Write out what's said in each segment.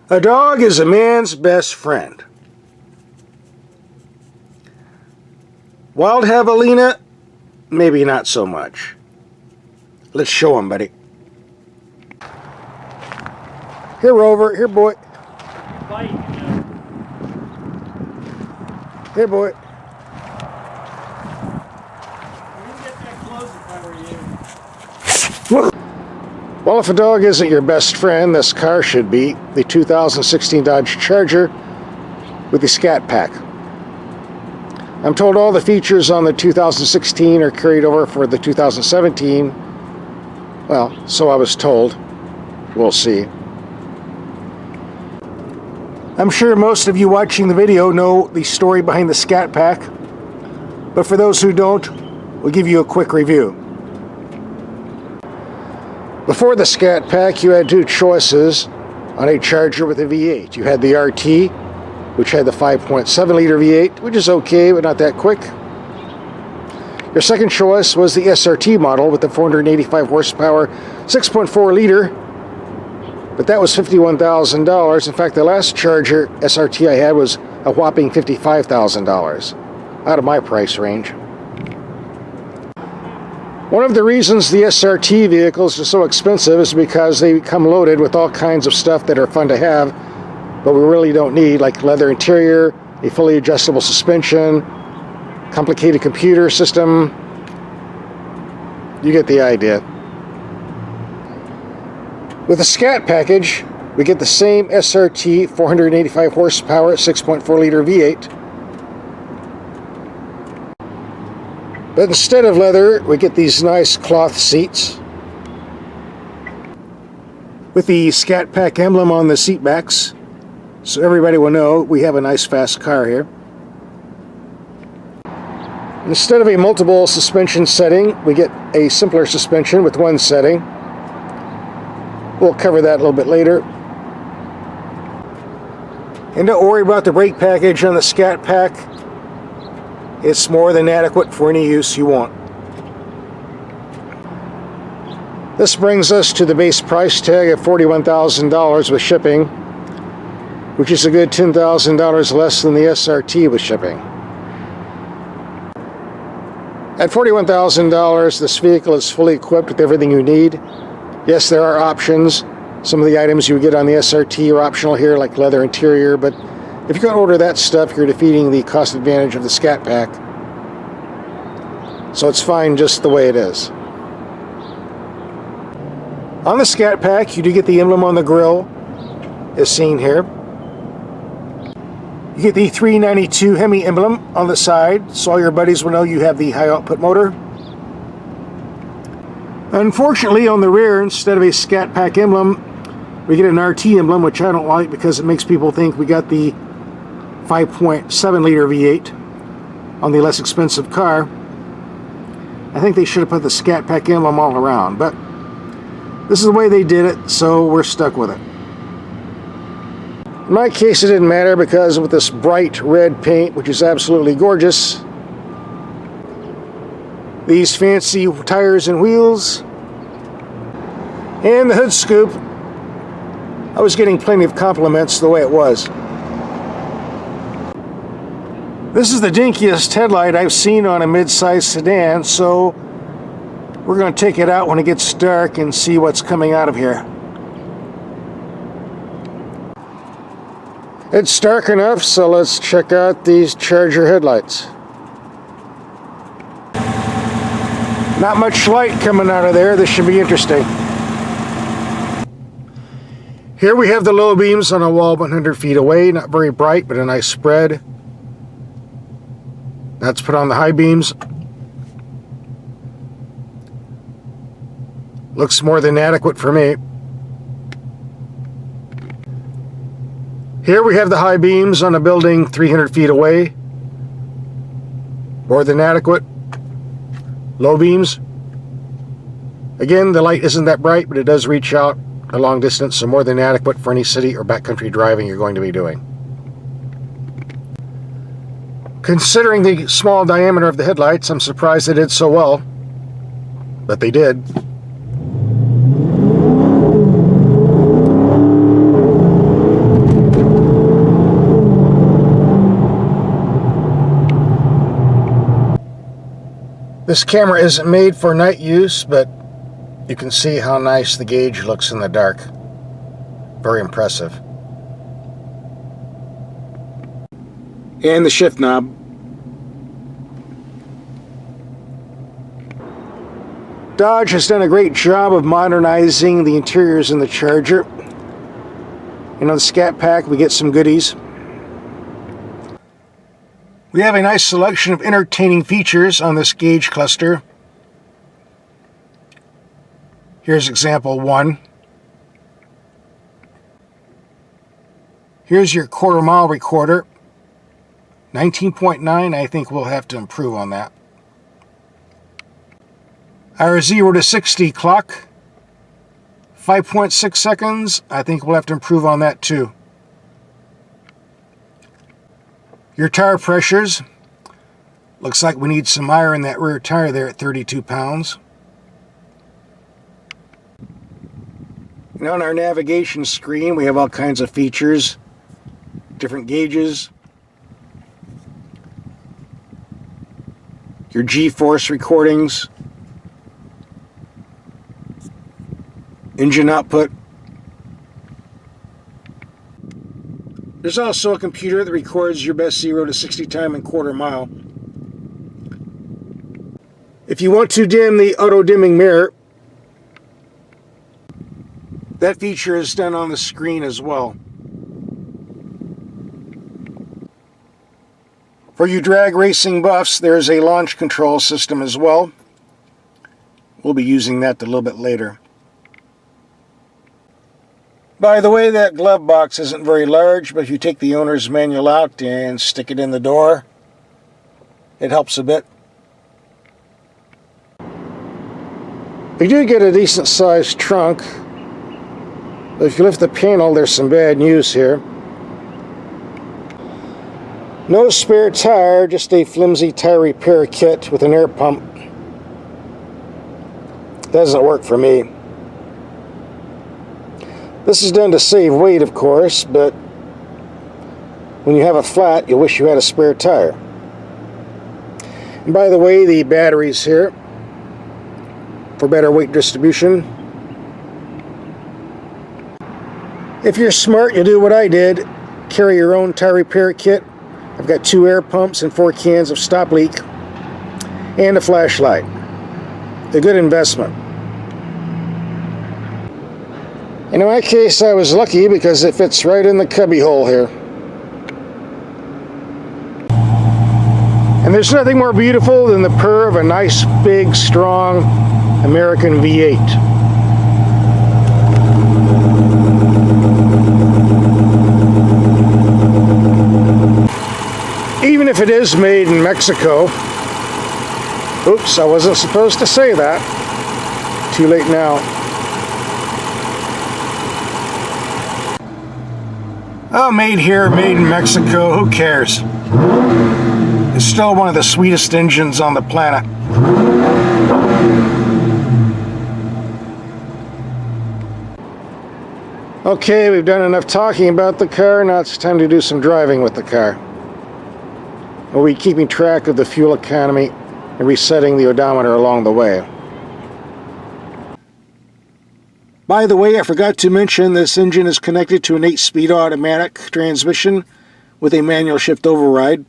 A dog is a man's best friend. Wild javelina, maybe not so much. Let's show him, buddy. Here, Rover. Here, boy. Bite. Here, boy. I wouldn't get that close if I were you. Well, if a dog isn't your best friend, this car should be the 2016 Dodge Charger with the ScatPack. I'm told all the features on the 2016 are carried over for the 2017. Well, so I was told. We'll see. I'm sure most of you watching the video know the story behind the ScatPack, but for those who don't, we'll give you a quick review. Before the ScatPack, you had two choices on a Charger with a V8. You had the RT, which had the 5.7 liter V8, which is okay, but not that quick. Your second choice was the SRT model with the 485 horsepower, 6.4 liter, but that was $51,000. In fact, the last Charger SRT I had was a whopping $55,000, out of my price range. One of the reasons the SRT vehicles are so expensive is because they come loaded with all kinds of stuff that are fun to have, but we really don't need, like leather interior, a fully adjustable suspension, complicated computer system. You get the idea. With the Scat package, we get the same SRT 485 horsepower 6.4 liter V8. But instead of leather, we get these nice cloth seats with the ScatPack emblem on the seat backs, so everybody will know we have a nice fast car here. Instead of a multiple suspension setting, we get a simpler suspension with one setting. We'll cover that a little bit later. And don't worry about the brake package on the ScatPack. It's more than adequate for any use you want. This brings us to the base price tag of $41,000 with shipping, which is a good $10,000 less than the SRT with shipping. At $41,000, this vehicle is fully equipped with everything you need. Yes, there are options. Some of the items you would get on the SRT are optional here, like leather interior, but if you're going to order that stuff, you're defeating the cost advantage of the ScatPack. So it's fine just the way it is. On the ScatPack, you do get the emblem on the grille, as seen here. You get the 392 Hemi emblem on the side, so all your buddies will know you have the high output motor. Unfortunately, on the rear, instead of a ScatPack emblem, we get an RT emblem, which I don't like because it makes people think we got the 5.7 liter V8 on the less expensive car. I think they should have put the ScatPack emblem all around, but this is the way they did it, so we're stuck with it. In my case, it didn't matter because with this bright red paint, which is absolutely gorgeous, these fancy tires and wheels, and the hood scoop, I was getting plenty of compliments the way it was. This is the dinkiest headlight I've seen on a mid-size sedan, so we're going to take it out when it gets dark and see what's coming out of here. It's dark enough, so let's check out these Charger headlights. Not much light coming out of there. This should be interesting. Here we have the low beams on a wall 100 feet away. Not very bright, but a nice spread. Let's put on the high beams. Looks more than adequate for me. Here we have the high beams on a building 300 feet away. More than adequate. Low beams. Again, the light isn't that bright, but it does reach out a long distance, so more than adequate for any city or backcountry driving you're going to be doing. Considering the small diameter of the headlights, I'm surprised they did so well, but they did. This camera isn't made for night use, but you can see how nice the gauge looks in the dark. Very impressive. And the shift knob. Dodge has done a great job of modernizing the interiors in the Charger. And on the ScatPack, we get some goodies. We have a nice selection of entertaining features on this gauge cluster. Here's example 1. Here's your quarter-mile recorder. 19.9, I think we'll have to improve on that. Our 0 to 60 clock. 5.6 seconds. I think we'll have to improve on that too. Your tire pressures. Looks like we need some higher in that rear tire there at 32 pounds. And on our navigation screen, we have all kinds of features, different gauges, your G-force recordings, engine output. There's also a computer that records your best 0 to 60 time in quarter mile. If you want to dim the auto dimming mirror, that feature is done on the screen as well. For you drag racing buffs, there's a launch control system as well. We'll be using that a little bit later. By the way, that glove box isn't very large, but if you take the owner's manual out and stick it in the door, it helps a bit. We do get a decent sized trunk, but if you lift the panel, there's some bad news here. No spare tire, just a flimsy tire repair kit with an air pump. Doesn't work for me. This is done to save weight, of course, but when you have a flat, you wish you had a spare tire. And by the way, the batteries here for better weight distribution. If you're smart, you'll do what I did. Carry your own tire repair kit. I've got 2 air pumps and 4 cans of stop leak and a flashlight. A good investment. And in my case, I was lucky because it fits right in the cubby hole here. And there's nothing more beautiful than the purr of a nice, big, strong American V8. Even if it is made in Mexico. Oops, I wasn't supposed to say that. Too late now. Oh, made here, made in Mexico, who cares? It's still one of the sweetest engines on the planet. Okay, we've done enough talking about the car, now it's time to do some driving with the car. We'll be keeping track of the fuel economy and resetting the odometer along the way. By the way, I forgot to mention this engine is connected to an 8-speed automatic transmission with a manual shift override.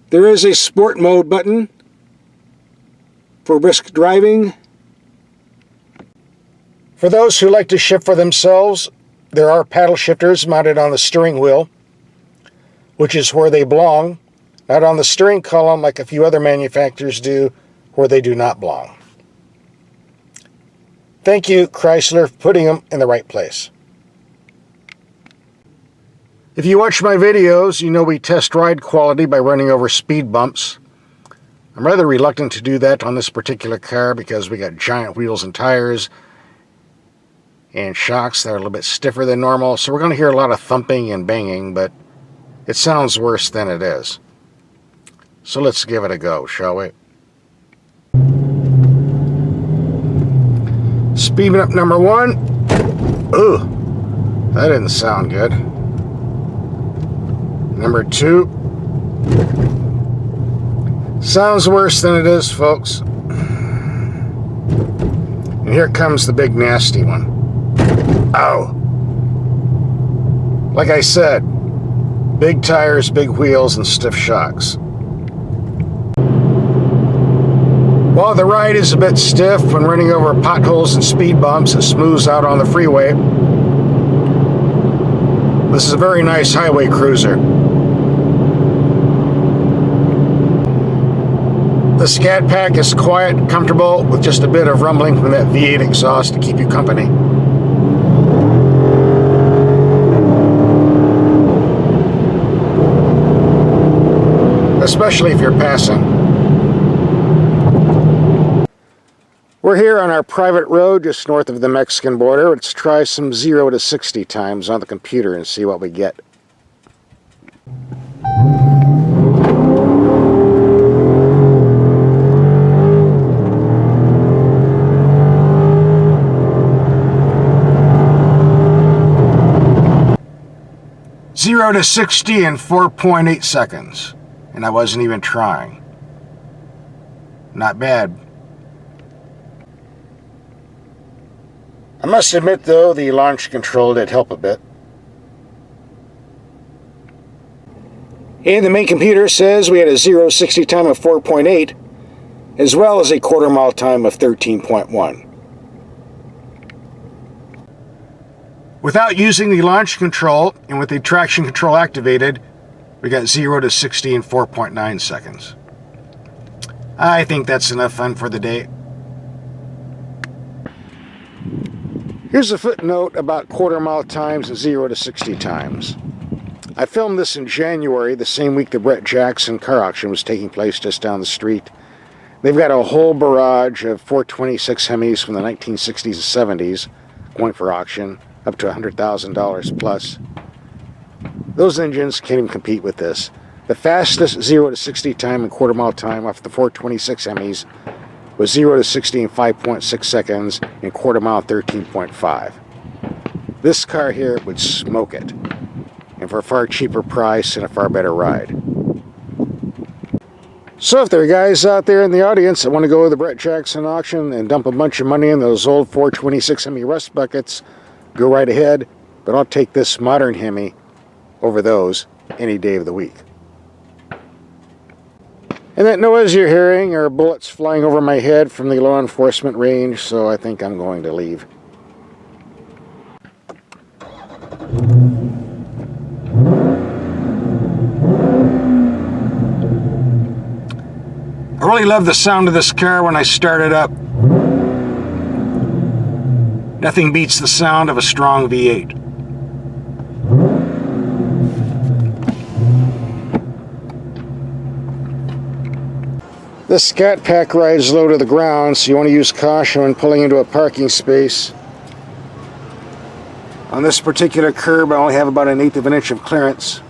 There is a sport mode button for brisk driving. For those who like to shift for themselves, there are paddle shifters mounted on the steering wheel, which is where they belong, not on the steering column like a few other manufacturers do, where they do not belong. Thank you, Chrysler, for putting them in the right place. If you watch my videos, you know we test ride quality by running over speed bumps. I'm rather reluctant to do that on this particular car because we got giant wheels and tires and shocks that are a little bit stiffer than normal, so we're going to hear a lot of thumping and banging, but it sounds worse than it is. So let's give it a go, shall we? Speeding up number 1. Ooh, that didn't sound good. Number 2. Sounds worse than it is, folks. And here comes the big nasty one. Ow. Like I said, big tires, big wheels, and stiff shocks. While the ride is a bit stiff when running over potholes and speed bumps, it smooths out on the freeway. This is a very nice highway cruiser. The ScatPack is quiet, comfortable, with just a bit of rumbling from that V8 exhaust to keep you company. Especially if you're passing. We're here on our private road just north of the Mexican border. Let's try some 0 to 60 times on the computer and see what we get. Zero to 60 in 4.8 seconds. And I wasn't even trying. Not bad. I must admit, though, the launch control did help a bit. And the main computer says we had a 0-60 time of 4.8, as well as a quarter mile time of 13.1. Without using the launch control, and with the traction control activated, we got 0 to 60 in 4.9 seconds. I think that's enough fun for the day. Here's a footnote about quarter mile times and 0 to 60 times. I filmed this in January, the same week the Brett Jackson car auction was taking place just down the street. They've got a whole barrage of 426 Hemis from the 1960s and 70s going for auction, up to $100,000 plus. Those engines can't even compete with this. The fastest 0 to 60 time and quarter mile time off the 426 Hemis was 0 to 60 in 5.6 seconds and quarter mile 13.5. This car here would smoke it, and for a far cheaper price and a far better ride. So if there are guys out there in the audience that want to go to the Brett Jackson auction and dump a bunch of money in those old 426 Hemi rust buckets, go right ahead, but I'll take this modern Hemi over those any day of the week. And that noise you're hearing are bullets flying over my head from the law enforcement range, so I think I'm going to leave. I really love the sound of this car when I start it up. Nothing beats the sound of a strong V8. This ScatPack rides low to the ground, so you want to use caution when pulling into a parking space. On this particular curb, I only have about 1/8 of an inch of clearance.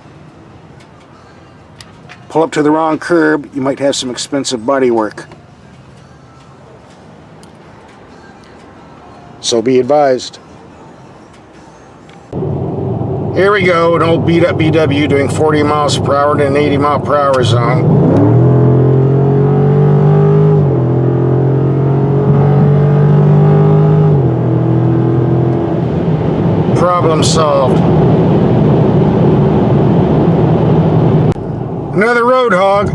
Pull up to the wrong curb, you might have some expensive body work. So be advised. Here we go, an old beat up BW doing 40 miles per hour in an 80 mile per hour zone. Problem solved. Another road hog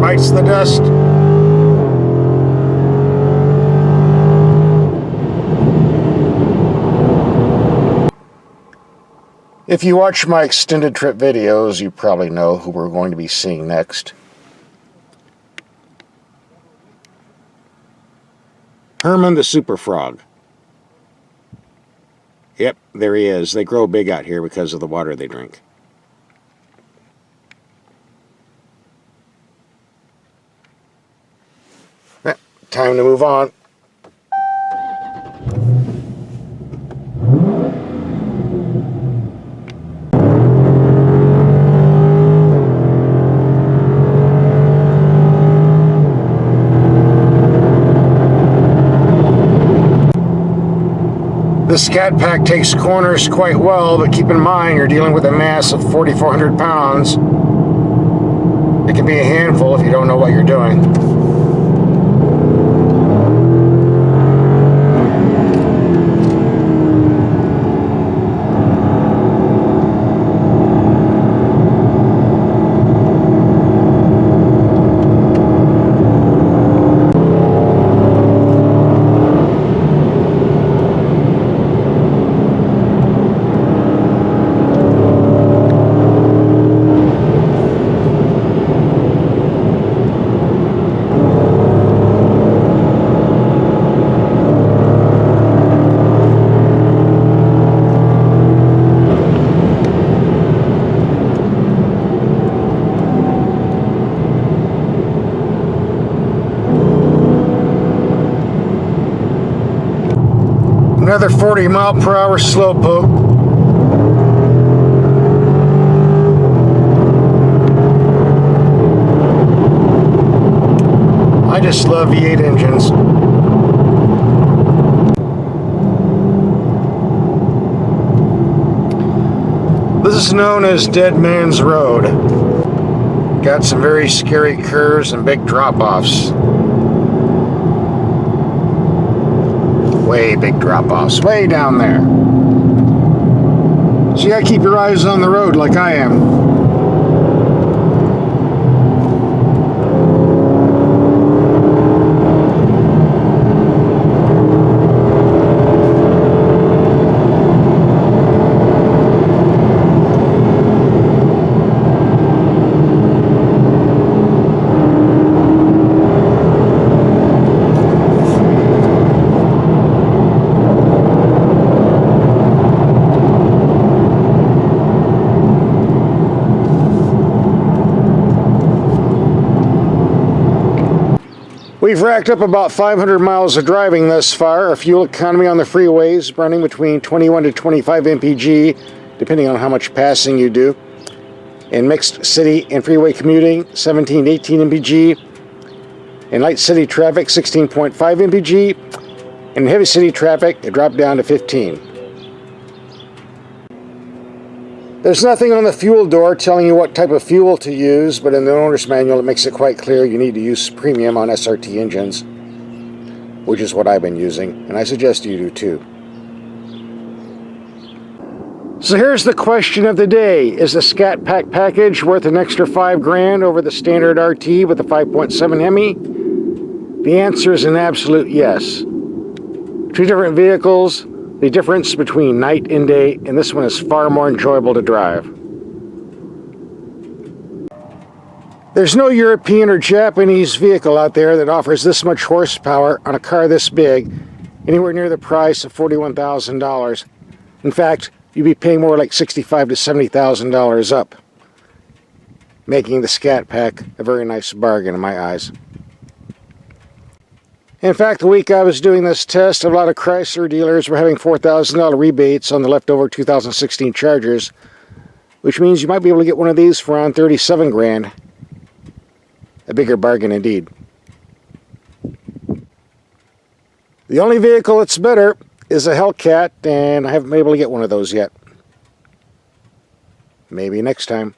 bites the dust. If you watch my extended trip videos, you probably know who we're going to be seeing next. Herman the Super Frog. Yep, there he is. They grow big out here because of the water they drink. Time to move on. The ScatPack takes corners quite well, but keep in mind you're dealing with a mass of 4,400 pounds. It can be a handful if you don't know what you're doing. Another 40-mile-per-hour slowpoke. I just love V8 engines. This is known as Dead Man's Road. Got some very scary curves and big drop-offs. Way big drop-offs, way down there. So you gotta keep your eyes on the road like I am. We've racked up about 500 miles of driving thus far. Our fuel economy on the freeways running between 21 to 25 mpg, depending on how much passing you do. In mixed city and freeway commuting, 17 to 18 mpg. In light city traffic, 16.5 mpg. In heavy city traffic, it dropped down to 15. There's nothing on the fuel door telling you what type of fuel to use, but in the owner's manual it makes it quite clear you need to use premium on SRT engines, which is what I've been using, and I suggest you do too. So here's the question of the day. Is the ScatPack package worth an extra $5,000 over the standard RT with the 5.7 Hemi? The answer is an absolute yes. Two different vehicles, the difference between night and day, and this one is far more enjoyable to drive. There's no European or Japanese vehicle out there that offers this much horsepower on a car this big, anywhere near the price of $41,000. In fact, you'd be paying more like $65,000 to $70,000 up, making the ScatPack a very nice bargain in my eyes. In fact, the week I was doing this test, a lot of Chrysler dealers were having $4,000 rebates on the leftover 2016 Chargers, which means you might be able to get one of these for around $37,000. A bigger bargain indeed. The only vehicle that's better is a Hellcat, and I haven't been able to get one of those yet. Maybe next time.